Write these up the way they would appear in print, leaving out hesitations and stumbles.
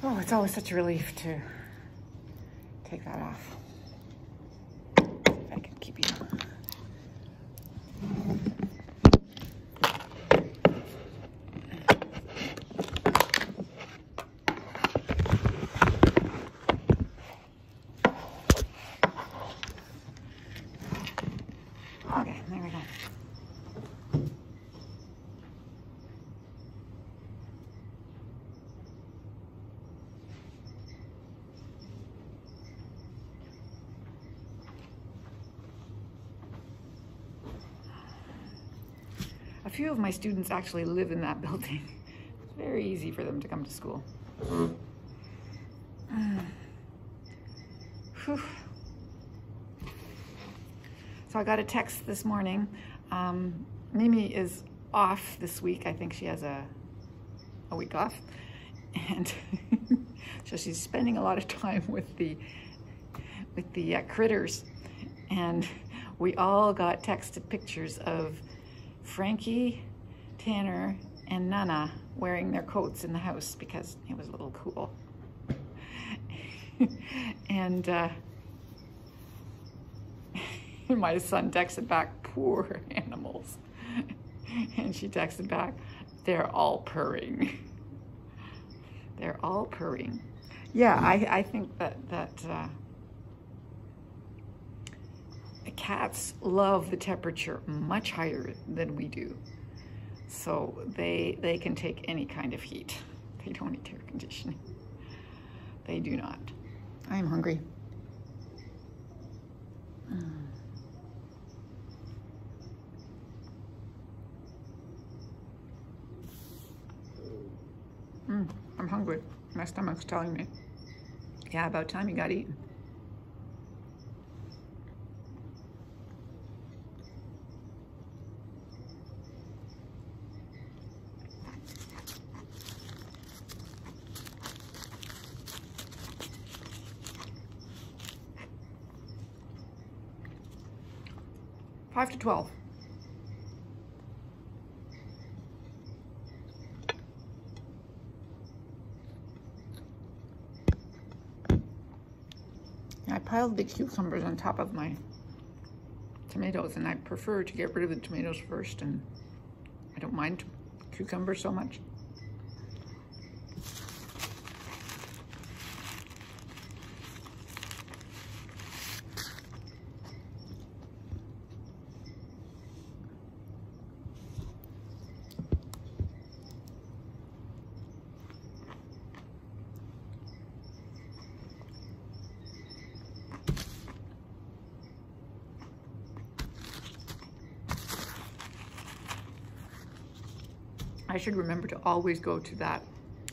Oh, it's always such a relief to take that off. If I can keep you. Okay, there we go. A few of my students actually live in that building. It's very easy for them to come to school. So I got a text this morning. Mimi is off this week. I think she has a week off. And so she's spending a lot of time with the critters. And we all got texted pictures of Frankie, Tanner, and Nana wearing their coats in the house because it was a little cool. And my son texted back, "Poor animals." And she texted back, "They're all purring." They're all purring. Yeah, I think that cats love the temperature much higher than we do. So they can take any kind of heat. They don't need air conditioning. They do not. I'm hungry. I'm hungry. My stomach's telling me, yeah, about time you got eaten. Five to 12. I piled the cucumbers on top of my tomatoes, and I prefer to get rid of the tomatoes first, and I don't mind cucumbers so much. I should remember to always go to that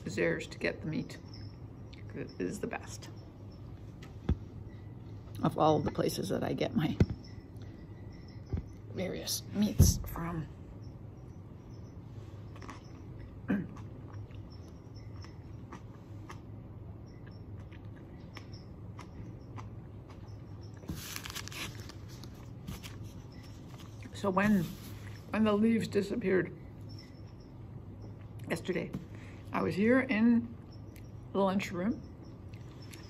Zehrs to get the meat. It is the best of all the places that I get my various meats from. So when the leaves disappeared yesterday, I was here in the lunchroom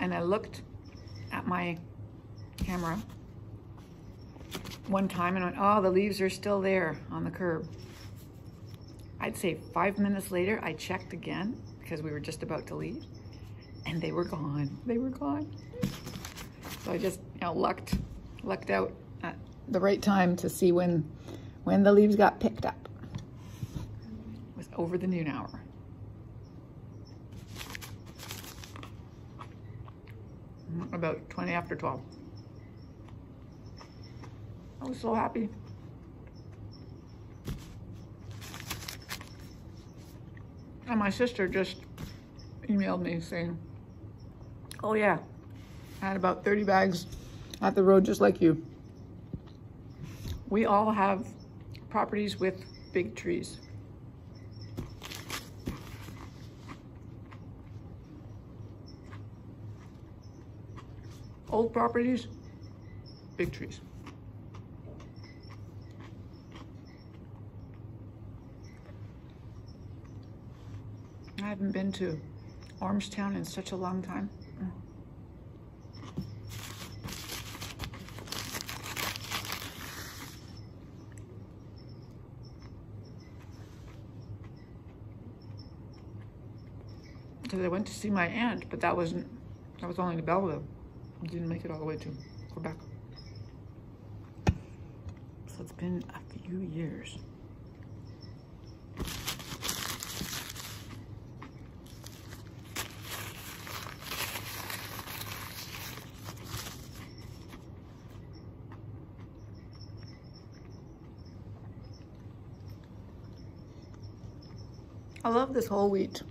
and I looked at my camera one time and went, oh, the leaves are still there on the curb. I'd say 5 minutes later, I checked again because we were just about to leave and they were gone. They were gone. So I just, lucked out at the right time to see when the leaves got picked up. It was over the noon hour. About 20 after 12. I was so happy. And my sister just emailed me saying, oh yeah, I had about 30 bags at the road just like you. We all have properties with big trees. Old properties, big trees. I haven't been to Ormstown in such a long time. Because I went to see my aunt, but that was only to Belleville. I didn't make it all the way to Quebec. So it's been a few years. I love this whole wheat.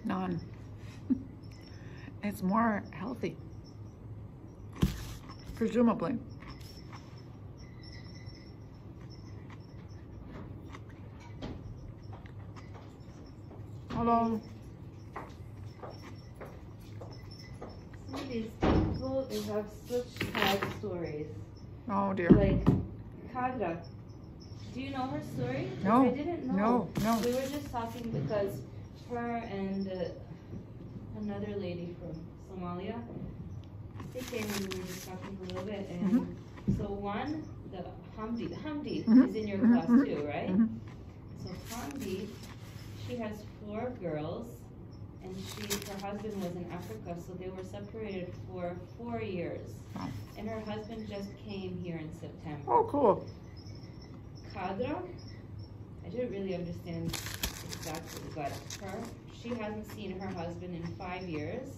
Naan. It's more healthy, presumably. Hello. Some of these people, they have such sad stories. Oh dear. Like Kadra. Do you know her story? No. I didn't know. No. We were just talking because her and another lady from Somalia, they came and we were just talking a little bit. And so one, the Hamdi is in your class too, right? So Hamdi, she has 4 girls, and her husband was in Africa, so they were separated for 4 years. Wow. And her husband just came here in September. Oh, cool. Kadra, I didn't really understand exactly, but she hasn't seen her husband in 5 years.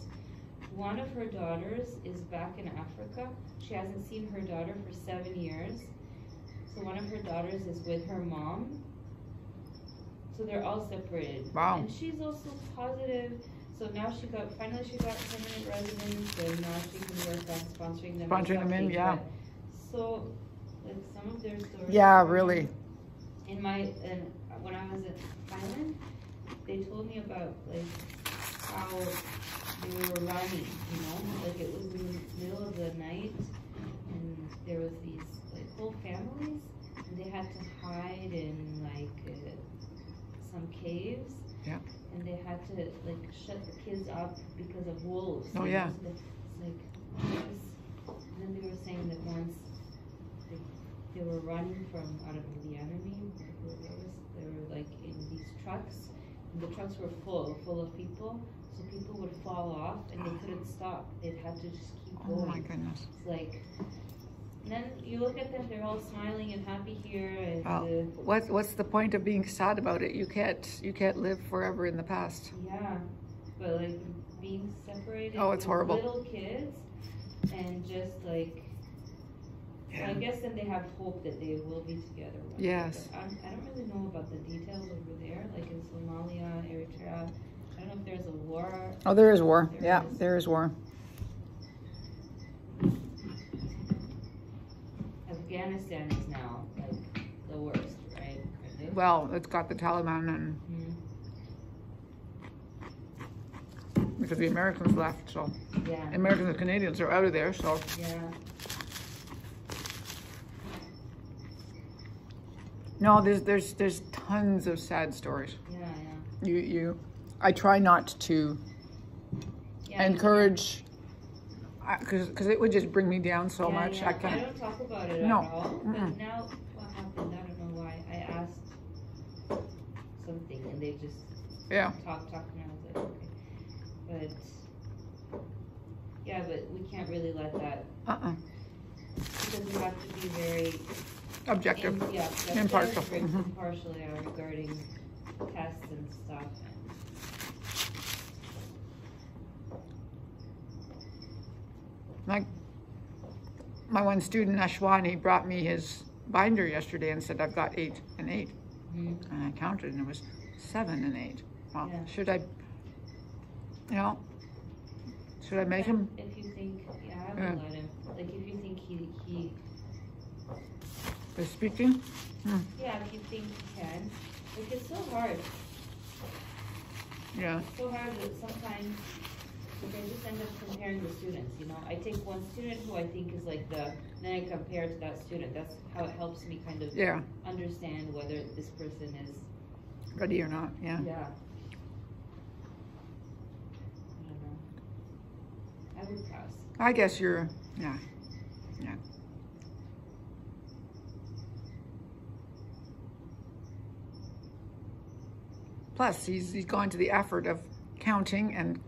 One of her daughters is back in Africa. She hasn't seen her daughter for 7 years. So one of her daughters is with her mom. So they're all separated. Wow. And she's also positive. So now finally she got permanent residence, and now she can work on sponsoring them. Sponsoring them in, yeah. So, like some of their stories. Yeah, really. When I was at Thailand, they told me about like how they were running, you know, like it was in the middle of the night, and there was these like whole families, and they had to hide in like some caves. Yeah. And they had to like shut the kids up because of wolves. Oh yeah. So it's like, and then they were saying that once they were running from, I don't know, the enemy, they were like in these trucks, and the trucks were full of people, so people would fall off and they couldn't stop. They'd have to just keep going. Oh my goodness. It's like, and then you look at them, they're all smiling and happy here. And what's the point of being sad about it? You can't live forever in the past. yeah, but like being separated. Oh, it's horrible. Little kids, and just like. Yeah. So I guess then they have hope that they will be together. Yes. I don't really know about the details over there, like in Somalia, Eritrea. I don't know if there's a war. Oh, there is war. There is war. Afghanistan is now like the worst, right? Well, it's got the Taliban and because the Americans left, so yeah. Americans and Canadians are out of there, so Yeah. no, there's tons of sad stories. Yeah. I try not to encourage, because it would just bring me down so much. Yeah. I don't talk about it at all. But now what happened? I don't know why. I asked something and they just talk, and I was like, okay. But yeah, but we can't really let that because we have to be very objective, impartial regarding tests and stuff. Like my one student, Ashwani, brought me his binder yesterday and said, I've got 8 and 8. And I counted and it was 7 and 8. Well, should I make him? If you think, I would let him. Like if you think he is speaking? Yeah, if you think he can. Like it's so hard. Yeah. It's so hard that sometimes Like I just end up comparing the students, you know. I take one student who I think is like then I compare to that student. That's how it helps me kind of understand whether this person is ready or not. Yeah. Yeah. I don't know. I would pass. I guess you're, yeah. Plus, he's gone to the effort of counting and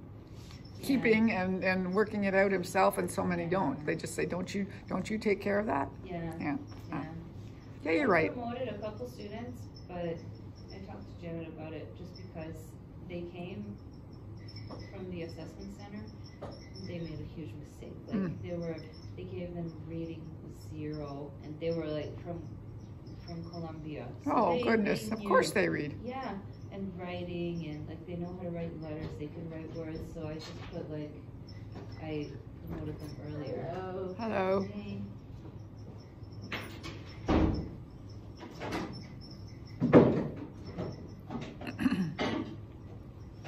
keeping and working it out himself, and so many don't. They just say, don't you take care of that? Yeah. Yeah, you're right. I promoted a couple students, but I talked to Janet about it just because they came from the assessment center. They made a huge mistake. Like they gave them reading 0, and they were like from Colombia. So oh goodness! Of course they read. Yeah. And writing, and like they know how to write letters, they can write words, so I just put like, I promoted them earlier. Hello. Hey.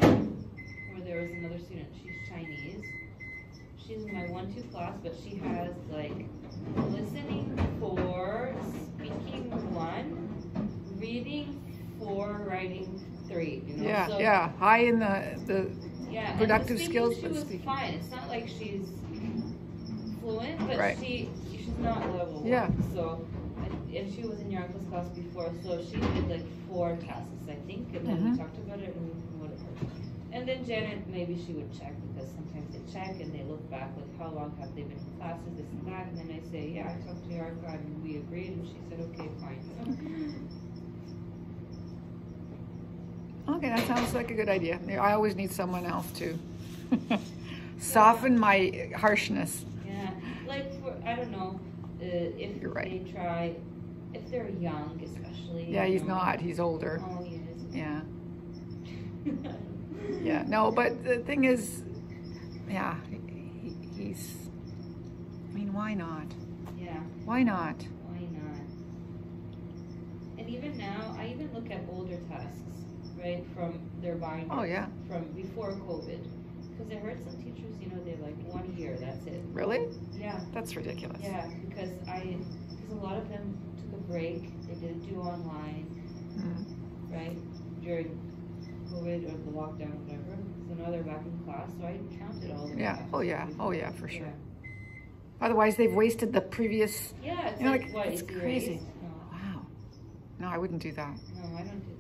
Or there was another student, she's Chinese. She's in my 1-2 class, but she has like listening 4, speaking 1, reading 4, writing 3, you know? Yeah, high in the productive skills, but speaking. She was fine. It's not like she's fluent, but she's not level 1. So, and she was in your uncle's class before, so she did like 4 tasks, I think, and then we talked about it and we promoted her. And then Janet, maybe she would check, because sometimes they check and they look back, like how long have they been in classes, this and that, and then I say, yeah, I talked to your archive and we agreed, and she said, okay, fine. Okay, that sounds like a good idea. I always need someone else to soften my harshness. Yeah, like I don't know, if they try, if they're young especially. Yeah, he's not, he's older. Oh, he is. Yeah. Yeah, no, but the thing is, yeah, he's, I mean, why not? Yeah. Why not? Why not? And even now, I even look at older tasks, right, from their binders. Oh, yeah. From before COVID. Because I heard some teachers, you know, they're like 1 year, that's it. Really? Yeah. That's ridiculous. Yeah, because a lot of them took a break, they didn't do online, right, during COVID or the lockdown or whatever. So now they're back in class, so I counted all the classes. Oh yeah, for sure. Otherwise, they've wasted the previous. Yeah, it's you know, like what, it's it's crazy. No. Wow. No, I wouldn't do that. No, I don't do